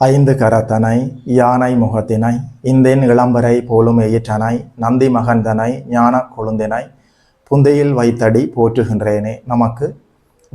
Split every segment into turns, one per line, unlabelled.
ஐந்து கரத்தனை யானை முகத்தினை இந்தேன் இளம்பரை போலும் எயிற்றனை நந்தி மகந்தனை ஞான கொழுந்தினை புந்தையில் வைத்தடி போற்றுகின்றேனே. நமக்கு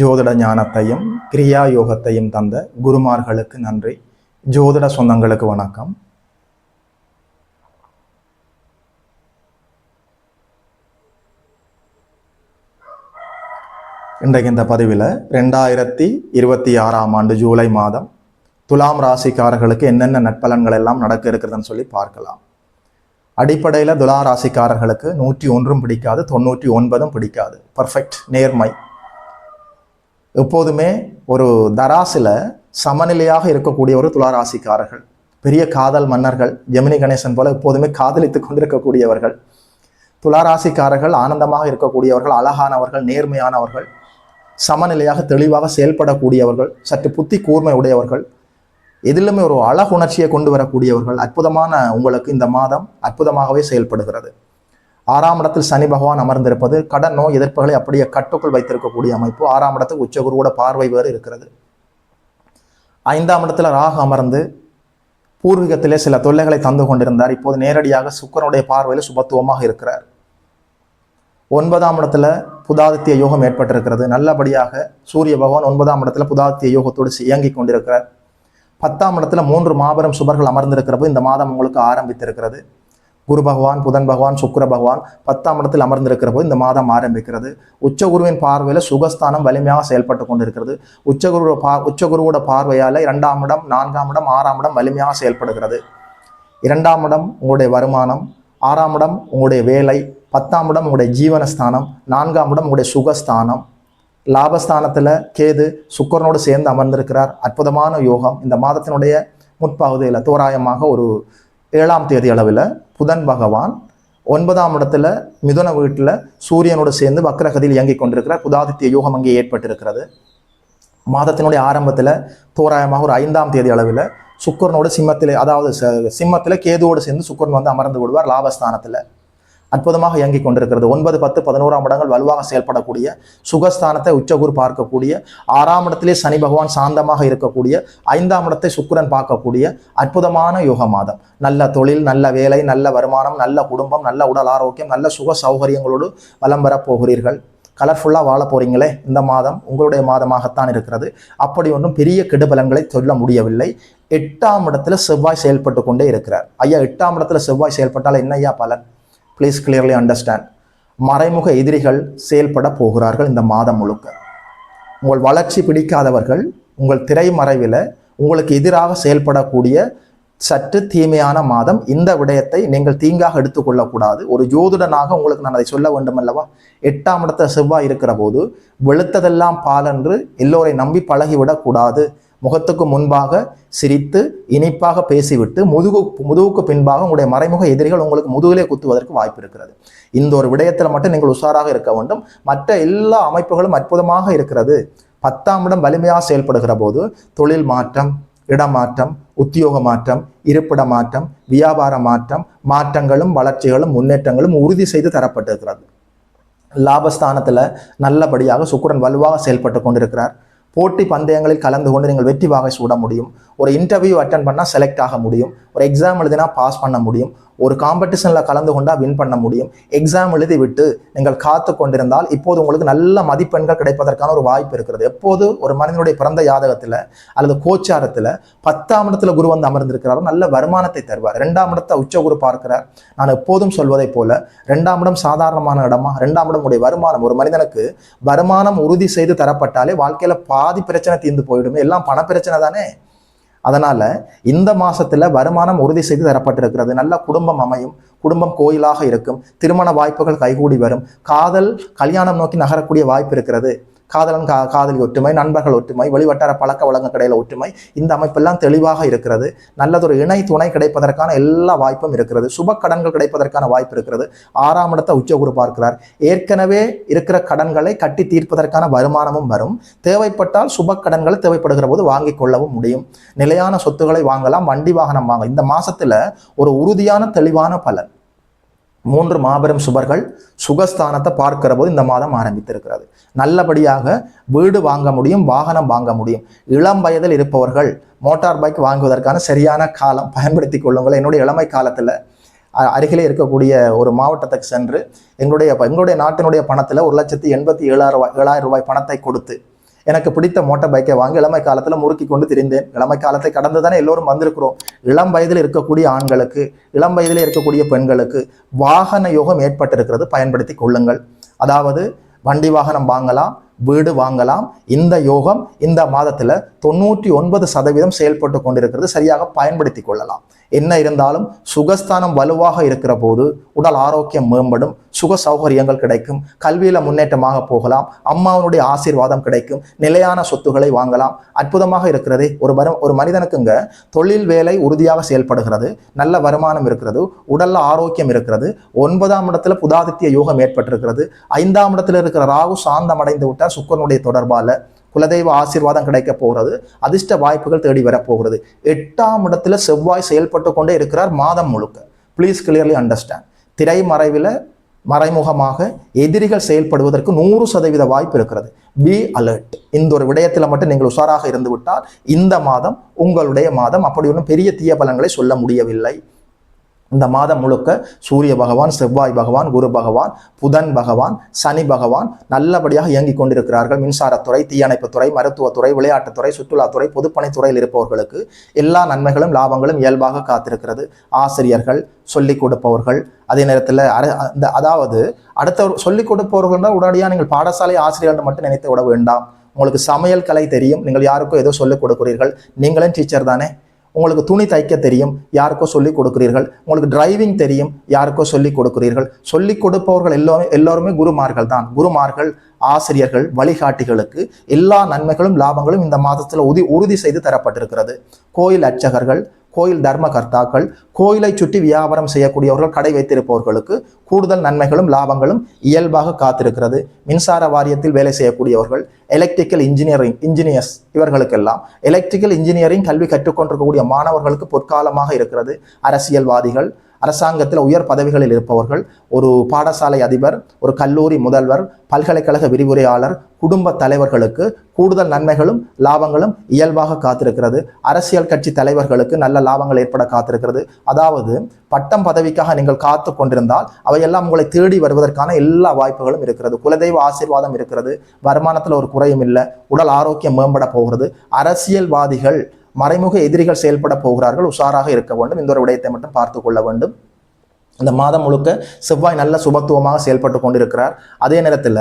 ஜோதிட ஞானத்தையும் கிரியா யோகத்தையும் தந்த குருமார்களுக்கு நன்றி. ஜோதிட சொந்தங்களுக்கு வணக்கம். இன்றைக்கு இந்த பதிவில் 2026 ஆண்டு ஜூலை மாதம் துலாம் ராசிக்காரர்களுக்கு என்னென்ன நற்பலன்கள் எல்லாம் நடக்க இருக்கிறதுன்னு சொல்லி பார்க்கலாம். அடிப்படையில் துலா ராசிக்காரர்களுக்கு 101 பிடிக்காது, 99 பிடிக்காது. பர்ஃபெக்ட் நேர்மை. எப்போதுமே ஒரு தராசில் சமநிலையாக இருக்கக்கூடிய ஒரு துலா ராசிக்காரர்கள், பெரிய காதல் மன்னர்கள், ஜெமினி கணேசன் போல எப்போதுமே காதலித்து கொண்டிருக்கக்கூடியவர்கள். துலா ராசிக்காரர்கள் ஆனந்தமாக இருக்கக்கூடியவர்கள், அழகானவர்கள், நேர்மையானவர்கள், சமநிலையாக தெளிவாக செயல்படக்கூடியவர்கள், சற்று புத்தி கூர்மை உடையவர்கள், எதிலுமே ஒரு அழகுணர்ச்சியை கொண்டு வரக்கூடியவர்கள். அற்புதமான உங்களுக்கு இந்த மாதம் அற்புதமாகவே செயல்படுகிறது. 6ஆம் இடத்தில் சனி பகவான் அமர்ந்திருப்பது கடன் நோய் எதிர்ப்புகளை அப்படியே கட்டுக்குள் வைத்திருக்கக்கூடிய அமைப்பு. 6ஆம் இடத்துக்கு உச்சகுருவோட பார்வை வேறு இருக்கிறது. 5ஆம் இடத்துல ராகு அமர்ந்து பூர்வீகத்திலே சில தொல்லைகளை தந்து கொண்டிருந்தார். இப்போது நேரடியாக சுக்கிரனுடைய பார்வையில் சுபத்துவமாக இருக்கிறார். 9ஆம் இடத்துல புதாதித்ய யோகம் ஏற்பட்டிருக்கிறது. நல்லபடியாக சூரிய பகவான் 9ஆம் இடத்துல புதாதித்ய யோகத்தோடு இயங்கி கொண்டிருக்கிறார். 10ஆம் இடத்துல 3 மாபெரும் சுபர்கள் அமர்ந்திருக்கிறப்போ இந்த மாதம் உங்களுக்கு ஆரம்பித்திருக்கிறது. குரு பகவான், புதன் பகவான், சுக்கிர பகவான் 10ஆம் இடத்தில் அமர்ந்திருக்கிறப்போ இந்த மாதம் ஆரம்பிக்கிறது. உச்சகுருவின் பார்வையில சுகஸ்தானம் வலிமையாக செயல்பட்டு கொண்டிருக்கிறது. உச்சகுருவோட பார்வையால 2ஆம் இடம், 4ஆம் இடம், 6ஆம் இடம் வலிமையாக செயல்படுகிறது. 2ஆம் இடம் உங்களுடைய வருமானம், 6ஆம் இடம் உங்களுடைய வேலை, 10ஆம் இடம் உங்களுடைய ஜீவனஸ்தானம், 4ஆம் இடம் உங்களுடைய சுகஸ்தானம். லாபஸ்தானத்தில் கேது சுக்கரனோடு சேர்ந்து அமர்ந்திருக்கிறார். அற்புதமான யோகம். இந்த மாதத்தினுடைய முற்பகுதியில் தோராயமாக ஒரு 7ஆம் தேதி அளவில் புதன் பகவான் 9ஆம் இடத்துல மிதுன வீட்டில் சூரியனோடு சேர்ந்து வக்ரகதியில் இயங்கி கொண்டிருக்கிறார். புதாதித்ய யோகம் அங்கே ஏற்பட்டிருக்கிறது. மாதத்தினுடைய ஆரம்பத்தில் தோராயமாக ஒரு 5ஆம் தேதி அளவில் சுக்கரனோடு சிம்மத்தில், அதாவது சிம்மத்தில் கேதுவோடு சேர்ந்து சுக்கரன் வந்து அமர்ந்து விடுவார் லாபஸ்தானத்தில். அற்புதமாக இயங்கி கொண்டிருக்கிறது. 9, 10, 11ஆம் இடங்கள் வலுவாக செயல்படக்கூடிய சுகஸ்தானத்தை உச்சகுரு பார்க்கக்கூடிய, 6ஆம் இடத்திலே சனி பகவான் சாந்தமாக இருக்கக்கூடிய, 5ஆம் இடத்தை சுக்கிரன் பார்க்கக்கூடிய அற்புதமான யோக மாதம். நல்ல தொழில், நல்ல வேலை, நல்ல வருமானம், நல்ல குடும்பம், நல்ல உடல் ஆரோக்கியம், நல்ல சுக சௌகரியங்களோடு வலம் பெறப் போகிறீர்கள். கலர்ஃபுல்லாக வாழ போறீங்களே. இந்த மாதம் உங்களுடைய மாதமாகத்தான் இருக்கிறது. அப்படி ஒன்றும் பெரிய கெடுபலன்களை சொல்ல முடியவில்லை. 8ஆம் இடத்துல செவ்வாய் செயல்பட்டு கொண்டே இருக்கிறார். ஐயா, 8ஆம் இடத்துல செவ்வாய் செயல்பட்டால் என்ன ஐயா பலன்? Please clearly understand. மறைமுக எதிரிகள் செயல்பட போகிறார்கள் இந்த மாதம் முழுக்க. உங்கள் வளர்ச்சி பிடிக்காதவர்கள் உங்கள் திரைமறைவில் உங்களுக்கு எதிராக செயல்படக்கூடிய சற்று தீமையான மாதம். இந்த விடயத்தை நீங்கள் தீங்காக எடுத்துக்கொள்ளக்கூடாது. ஒரு ஜோதிடனாக உங்களுக்கு நான் அதை சொல்ல வேண்டும் அல்லவா? 8ஆம் இடத்துல செவ்வாய் இருக்கிற போது வெளுத்ததெல்லாம் பாலென்று எல்லோரை நம்பி பழகிவிடக்கூடாது. முகத்துக்கு முன்பாக சிரித்து இனிப்பாக பேசிவிட்டு முதுகுக்கு பின்பாக உங்களுடைய மறைமுக எதிரிகள் உங்களுக்கு முதுகிலே குத்துவதற்கு வாய்ப்பு இருக்கிறது. இந்த ஒரு விடயத்தில் மட்டும் நீங்கள் உஷாராக இருக்க வேண்டும். மற்ற எல்லா அமைப்புகளும் அற்புதமாக இருக்கிறது. 10ஆம் இடம் வலிமையாக செயல்படுகிற போது தொழில் மாற்றம், இடமாற்றம், உத்தியோக மாற்றம், இருப்பிட மாற்றம், வியாபார மாற்றம், மாற்றங்களும் வளர்ச்சிகளும் முன்னேற்றங்களும் உறுதி செய்து தரப்பட்டிருக்கிறது. லாபஸ்தானத்தில் நல்லபடியாக சுக்கிரன் வலுவாக செயல்பட்டு கொண்டிருக்கிறார். போட்டி பந்தயங்களில் கலந்து கொண்டு நீங்கள் வெற்றி வாகை சூட முடியும். ஒரு இன்டர்வியூ அட்டன் பண்ணால் செலக்ட் ஆக முடியும். ஒரு எக்ஸாம் எழுதினா பாஸ் பண்ண முடியும். ஒரு காம்படிஷனில் கலந்து கொண்டால் வின் பண்ண முடியும். எக்ஸாம் எழுதி விட்டு நீங்கள் காத்து கொண்டிருந்தால் இப்போது உங்களுக்கு நல்ல மதிப்பெண்கள் கிடைப்பதற்கான ஒரு வாய்ப்பு இருக்கிறது. எப்போது ஒரு மனிதனுடைய பிறந்த ஜாதகத்தில் அல்லது கோச்சாரத்தில் 10ஆம் இடத்துல குரு வந்து அமர்ந்திருக்கிறாரோ நல்ல வருமானத்தை தருவார். 2ஆம் இடத்தை உச்சகுரு பார்க்கிறார். நான் எப்போதும் சொல்வதை போல 2ஆம் இடம் சாதாரணமான இடமா? 2ஆம் இடம் உடைய வருமானம். ஒரு மனிதனுக்கு வருமானம் உறுதி செய்து தரப்பட்டாலே வாழ்க்கையில பாதி பிரச்சனை தீர்ந்து போயிடுமே. எல்லாம் பண பிரச்சனை தானே. அதனால இந்த மாசத்துல வருமானம் உறுதி செய்து தரப்பட்டிருக்கிறது. நல்ல குடும்பம் அமையும். குடும்பம் கோயிலாக இருக்கும். திருமண வாய்ப்புகள் கைகூடி வரும். காதல் கல்யாணம் நோக்கி நகரக்கூடிய வாய்ப்பு இருக்கிறது. காதலி ஒற்றுமை, நண்பர்கள் ஒற்றுமை, வெளிவட்டார பழக்க வழங்க கடையில ஒற்றுமை, இந்த அமைப்பெல்லாம் தெளிவாக இருக்கிறது. நல்லதொரு இணை துணை கிடைப்பதற்கான எல்லா வாய்ப்பும் இருக்கிறது. சுப கடன்கள் கிடைப்பதற்கான வாய்ப்பு இருக்கிறது. 6ஆம் இடத்தை உச்சகுரு பார்க்கிறார். ஏற்கனவே இருக்கிற கடன்களை கட்டி தீர்ப்பதற்கான வருமானமும் வரும். தேவைப்பட்டால் சுப கடன்களை தேவைப்படுகிற போது வாங்கிக் கொள்ளவும் முடியும். நிலையான சொத்துக்களை வாங்கலாம், வண்டி வாகனம் வாங்க. இந்த மாசத்துல ஒரு உறுதியான தெளிவான பலன். 3 மாபெரும் சுபர்கள் சுகஸ்தானத்தை பார்க்கிற போது இந்த மாதம் ஆரம்பித்திருக்கிறது. நல்லபடியாக வீடு வாங்க முடியும், வாகனம் வாங்க முடியும். இளம் வயதில் இருப்பவர்கள் மோட்டார் பைக் வாங்குவதற்கான சரியான காலம், பயன்படுத்தி கொள்ளுங்கள். என்னுடைய இளமை காலத்தில் அருகிலே இருக்கக்கூடிய ஒரு மாவட்டத்துக்கு சென்று எங்களுடைய நாட்டினுடைய பணத்தில் 1,87,700 ரூபாய் பணத்தை கொடுத்து எனக்கு பிடித்த மோட்டார் பைக்கை வாங்கி இளமை காலத்தில் முறுக்கி கொண்டு திரிந்தேன். இளமை காலத்தை கடந்து தானே எல்லோரும் வந்திருக்கிறோம். இளம் வயதில் இருக்கக்கூடிய ஆண்களுக்கு, இளம் வயதில் இருக்கக்கூடிய பெண்களுக்கு வாகன யோகம் ஏற்பட்டிருக்கிறது, பயன்படுத்தி கொள்ளுங்கள். அதாவது வண்டி வாகனம் வாங்கலாம், வீடு வாங்கலாம். இந்த யோகம் இந்த மாதத்தில் 99% செயல்பட்டு கொண்டிருக்கிறது. சரியாக பயன்படுத்தி கொள்ளலாம். என்ன இருந்தாலும் சுகஸ்தானம் வலுவாக இருக்கிற போது உடல் ஆரோக்கியம் மேம்படும், சுக சௌகரியங்கள் கிடைக்கும், கல்வியில முன்னேற்றமாக போகலாம், அம்மாவனுடைய ஆசீர்வாதம் கிடைக்கும், நிலையான சொத்துக்களை வாங்கலாம். அற்புதமாக இருக்கிறது. ஒரு மனிதனுக்குங்க தொழில் வேலை உறுதியாக செயல்படுகிறது, நல்ல வருமானம் இருக்கிறது, உடல்ல ஆரோக்கியம் இருக்கிறது. 9ஆம் இடத்துல புதாதித்ய யோகம் ஏற்பட்டிருக்கிறது. 5ஆம் இடத்துல இருக்கிற ராகு சாந்தம் அடைந்து விட்டார். சுக்கரனுடைய தொடர்பால குலதெய்வ ஆசீர்வாதம் கிடைக்க போகிறது. அதிர்ஷ்ட வாய்ப்புகள் தேடி வரப்போகிறது. 8ஆம் இடத்துல செவ்வாய் செயல்பட்டு கொண்டே இருக்கிறார் மாதம் முழுக்க. Please clearly understand. திரைமறைவில் மறைமுகமாக எதிரிகள் செயல்படுவதற்கு 100% வாய்ப்பு இருக்கிறது. Be alert. இந்த ஒரு விடயத்தில் மட்டும் நீங்கள் உஷாராக இருந்து விட்டால் இந்த மாதம் உங்களுடைய மாதம். அப்படி ஒன்றும் பெரிய தீய பலன்களை சொல்ல முடியவில்லை. இந்த மாதம் முழுக்க சூரிய பகவான், செவ்வாய் பகவான், குரு பகவான், புதன் பகவான், சனி பகவான் நல்லபடியாக இயங்கிக் கொண்டிருக்கிறார்கள். மின்சாரத்துறை, தீயணைப்புத்துறை, மருத்துவத்துறை, விளையாட்டுத்துறை, சுற்றுலாத்துறை, பொதுப்பணித்துறையில் இருப்பவர்களுக்கு எல்லா நன்மைகளும் லாபங்களும் இயல்பாக காத்திருக்கிறது. ஆசிரியர்கள், சொல்லிக் கொடுப்பவர்கள், அதே நேரத்தில் அதாவது அடுத்த சொல்லிக் கொடுப்பவர்கள் உடனடியாக நீங்கள் பாடசாலை ஆசிரியர்கள் மட்டும் நினைத்து விட வேண்டாம். உங்களுக்கு சமையல் கலை தெரியும், நீங்கள் யாருக்கோ ஏதோ சொல்லிக் கொடுக்கிறீர்கள், நீங்களும் டீச்சர் தானே. உங்களுக்கு துணி தைக்க தெரியும், யாருக்கோ சொல்லிக் கொடுக்கிறீர்கள். உங்களுக்கு டிரைவிங் தெரியும், யாருக்கோ சொல்லிக் கொடுக்கிறீர்கள். சொல்லிக் கொடுப்பவர்கள் எல்லோருமே குருமார்கள் தான். குருமார்கள், ஆசிரியர்கள், வழிகாட்டிகளுக்கு எல்லா நன்மைகளும் லாபங்களும் இந்த மாதத்தில் உறுதி செய்து தரப்பட்டிருக்கிறது. கோயில் அர்ச்சகர்கள், கோயில் தர்ம கர்த்தாக்கள், கோயிலை சுற்றி வியாபாரம் செய்யக்கூடியவர்கள், கடை வைத்திருப்பவர்களுக்கு கூடுதல் நன்மைகளும் லாபங்களும் இயல்பாக காத்திருக்கிறது. மின்சார வாரியத்தில் வேலை செய்யக்கூடியவர்கள், எலக்ட்ரிக்கல் இன்ஜினியர்ஸ், இவர்களுக்கெல்லாம் எலக்ட்ரிக்கல் இன்ஜினியரிங் கல்வி கற்றுக்கொண்டிருக்கக்கூடிய மாணவர்களுக்கு பொற்காலமாக இருக்கிறது. அரசியல்வாதிகள், அரசாங்கத்தில் உயர் பதவிகளில் இருப்பவர்கள், ஒரு பாடசாலை அதிபர், ஒரு கல்லூரி முதல்வர், பல்கலைக்கழக விரிவுரையாளர், குடும்ப தலைவர்களுக்கு கூடுதல் நன்மைகளும் லாபங்களும் இயல்பாக காத்திருக்கிறது. அரசியல் கட்சி தலைவர்களுக்கு நல்ல லாபங்கள் ஏற்பட காத்திருக்கிறது. அதாவது பட்டம் பதவிக்காக நீங்கள் காத்து கொண்டிருந்தால் அவையெல்லாம் உங்களை தேடி வருவதற்கான எல்லா வாய்ப்புகளும் இருக்கிறது. குலதெய்வ ஆசீர்வாதம் இருக்கிறது. வருமானத்தில் ஒரு குறையும் இல்லை. உடல் ஆரோக்கியம் மேம்பட போகிறது. அரசியல்வாதிகள், மறைமுக எதிரிகள் செயல்பட போகிறார்கள். உஷாராக இருக்க வேண்டும். இந்த ஒரு விடயத்தை மட்டும் பார்த்து கொள்ள வேண்டும். இந்த மாதம் முழுக்க செவ்வாய் நல்ல சுபத்துவமாக செயல்பட்டு கொண்டிருக்கிறார். அதே நேரத்தில்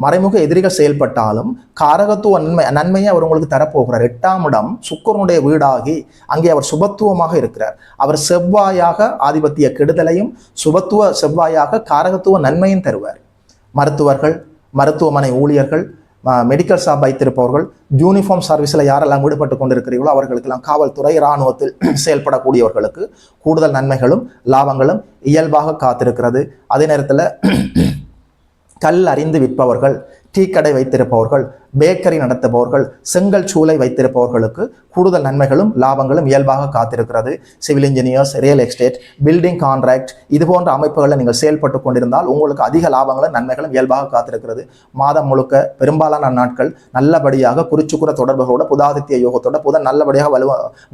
மறைமுக எதிரிகள் செயல்பட்டாலும் காரகத்துவ நன்மையை அவர் உங்களுக்கு தரப்போகிறார். 8ஆம் இடம் சுக்கிரனுடைய வீடாகி அங்கே அவர் சுபத்துவமாக இருக்கிறார். அவர் செவ்வாயாக ஆதிபத்திய கெடுதலையும் சுபத்துவ செவ்வாயாக காரகத்துவ நன்மையும் தருவார். மருத்துவர்கள், மருத்துவமனை ஊழியர்கள், மெடிக்கல் ஷாப் வைத்திருப்பவர்கள், யூனிஃபார்ம் சர்வீஸில் யாரெல்லாம் ஈடுபட்டு கொண்டிருக்கிறீர்களோ அவர்களுக்கெல்லாம், காவல்துறை, இராணுவத்தில் செயல்படக்கூடியவர்களுக்கு கூடுதல் நன்மைகளும் லாபங்களும் இயல்பாக காத்திருக்கிறது. அதே நேரத்தில் கல் அறிந்து விற்பவர்கள், டீ கடை வைத்திருப்பவர்கள், பேக்கரி நடத்துபவர்கள், செங்கல் சூளை வைத்திருப்பவர்களுக்கு கூடுதல் நன்மைகளும் லாபங்களும் இயல்பாக காத்திருக்கிறது. Civil engineers, real estate, building contract, இது போன்ற அமைப்புகளில் நீங்கள் செயல்பட்டு கொண்டிருந்தால் உங்களுக்கு அதிக லாபங்களும் நன்மைகளும் இயல்பாக காத்திருக்கிறது. மாதம் முழுக்க பெரும்பாலான நாட்கள் நல்லபடியாக குறிச்சுக்குற தொடர்புகளோட புதாதித்ய யோகத்தோட புதன் நல்லபடியாக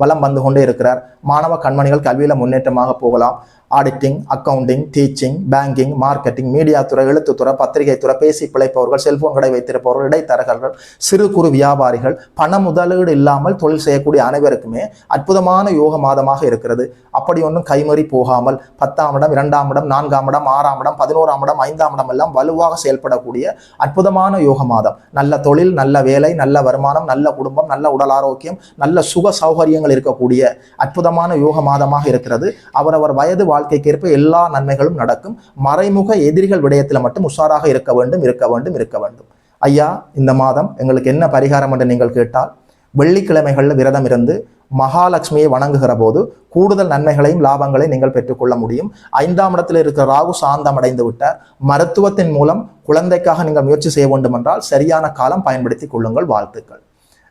வலம் வந்து கொண்டே இருக்கிறார். மாணவ கண்மணிகள் கல்வியில் முன்னேற்றமாக போகலாம். Auditing, accounting, teaching, banking, marketing, media துறை, எழுத்துத்துறை, பத்திரிகை துறை, பேசி பிழைப்பவர்கள், செல்போன் கடை வைத்திருப்பவர்கள், இடைத்தரகர்கள், சிறு குறு வியாபாரிகள், பண முதலீடு இல்லாமல் தொழில் செய்யக்கூடிய அனைவருக்குமே அற்புதமான யோக மாதமாக இருக்கிறது. அப்படி ஒன்றும் கைமறி போகாமல் 10ஆம் இடம், 2ஆம் இடம், 4ஆம் இடம், 6ஆம் இடம், 11ஆம் இடம், 5ஆம் இடம் எல்லாம் வலுவாக செயல்படக்கூடிய அற்புதமான யோக மாதம். நல்ல தொழில், நல்ல வேலை, நல்ல வருமானம், நல்ல குடும்பம், நல்ல உடல் ஆரோக்கியம், நல்ல சுக சௌகரியங்கள் இருக்கக்கூடிய அற்புதமான யோக மாதமாக இருக்கிறது. அவரவர் வயது வாழ்க்கைக்கேற்ப எல்லா நன்மைகளும் நடக்கும். மறைமுக எதிரிகள் விடயத்தில் மட்டும் உஷாராக இருக்க வேண்டும், இருக்க வேண்டும், இருக்க வேண்டும். ஐயா, இந்த மாதம் எங்களுக்கு என்ன பரிகாரம் என்று நீங்கள் கேட்டால், வெள்ளிக்கிழமைகளில் விரதம் இருந்து மகாலட்சுமியை வணங்குகிற போது கூடுதல் நன்மைகளையும் லாபங்களையும் நீங்கள் பெற்றுக்கொள்ள முடியும். 5ஆம் இடத்தில் இருக்கிற ராகு சாந்தம் அடைந்து விட்டார். மருத்துவத்தின் மூலம் குழந்தைக்காக நீங்கள் முயற்சி செய்ய வேண்டும் என்றால் சரியான காலம் பயன்படுத்தி கொள்ளுங்கள். வாழ்த்துக்கள்.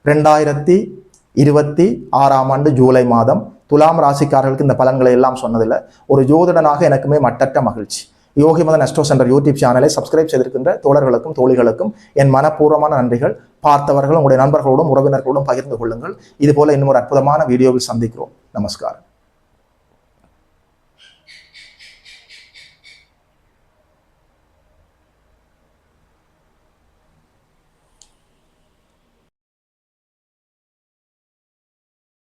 2026ஆம் ஆண்டு ஜூலை மாதம் துலாம் ராசிக்காரர்களுக்கு இந்த பலன்களை எல்லாம் சொன்னதில் ஒரு ஜோதிடனாக எனக்குமே மட்டற்ற மகிழ்ச்சி. யோகி மதன் அஸ்ட்ரோ சென்டர் யூடியூப் சேனலை சப்ஸ்கிரைப் செய்திருக்கின்ற தோழர்களுக்கும் தோழிகளுக்கும் என் மனப்பூர்வமான நன்றிகள். பார்த்தவர்கள் உங்களுடைய நண்பர்களோடும் உறவினர்களோடும் பகிர்ந்து கொள்ளுங்கள். இதுபோல இன்னும் ஒரு அற்புதமான வீடியோவில் சந்திக்கிறோம். நமஸ்காரம்.